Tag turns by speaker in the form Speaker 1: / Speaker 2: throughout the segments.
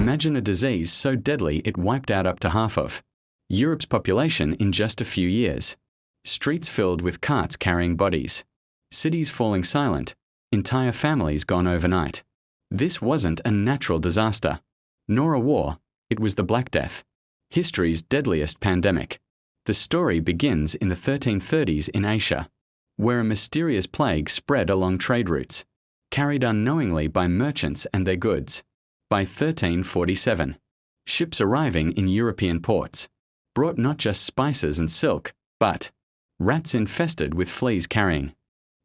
Speaker 1: Imagine a disease so deadly it wiped out up to half of Europe's population in just a few years. Streets filled with carts carrying bodies. Cities falling silent. Entire families gone overnight. This wasn't a natural disaster, nor a war. It was the Black Death, history's deadliest pandemic. The story begins in the 1330s in Asia, where a mysterious plague spread along trade routes, carried unknowingly by merchants and their goods. By 1347, ships arriving in European ports brought not just spices and silk, but rats infested with fleas carrying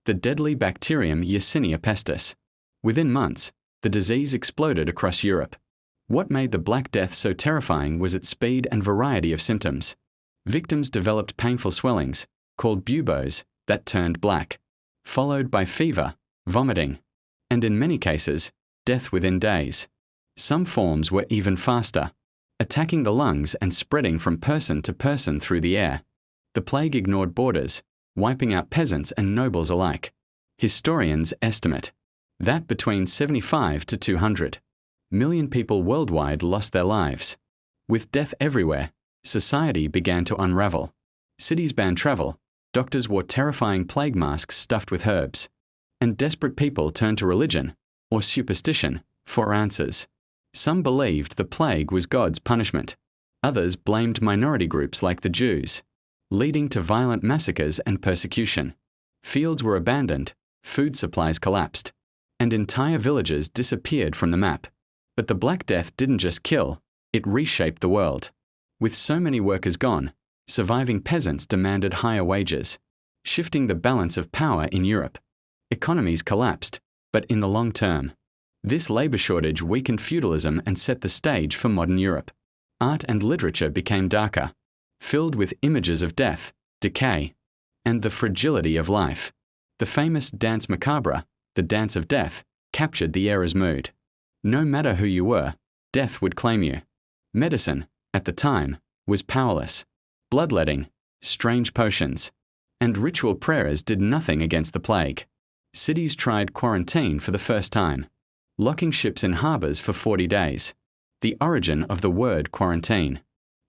Speaker 1: the deadly bacterium Yersinia pestis. Within months, the disease exploded across Europe. What made the Black Death so terrifying was its speed and variety of symptoms. Victims developed painful swellings, called buboes, that turned black, followed by fever, vomiting, and in many cases, death within days. Some forms were even faster, attacking the lungs and spreading from person to person through the air. The plague ignored borders, wiping out peasants and nobles alike. Historians estimate that between 75 to 200 million people worldwide lost their lives. With death everywhere, society began to unravel. Cities banned travel, doctors wore terrifying plague masks stuffed with herbs, and desperate people turned to religion, or superstition, for answers. Some believed the plague was God's punishment. Others blamed minority groups like the Jews, leading to violent massacres and persecution. Fields were abandoned, food supplies collapsed, and entire villages disappeared from the map. But the Black Death didn't just kill, it reshaped the world. With so many workers gone, surviving peasants demanded higher wages, shifting the balance of power in Europe. Economies collapsed, but in the long term, this labor shortage weakened feudalism and set the stage for modern Europe. Art and literature became darker, filled with images of death, decay, and the fragility of life. The famous Danse Macabre, the Dance of Death, captured the era's mood. No matter who you were, death would claim you. Medicine, at the time, was powerless. Bloodletting, strange potions, and ritual prayers did nothing against the plague. Cities tried quarantine for the first time, locking ships in harbors for 40 days, the origin of the word quarantine.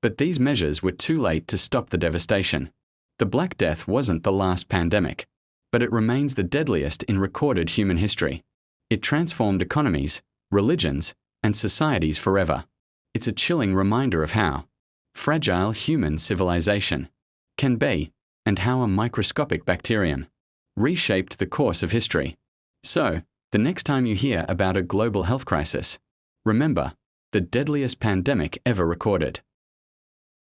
Speaker 1: But these measures were too late to stop the devastation. The Black Death wasn't the last pandemic, but it remains the deadliest in recorded human history. It transformed economies, religions, and societies forever. It's a chilling reminder of how fragile human civilization can be, and how a microscopic bacterium reshaped the course of history. So, the next time you hear about a global health crisis, remember, the deadliest pandemic ever recorded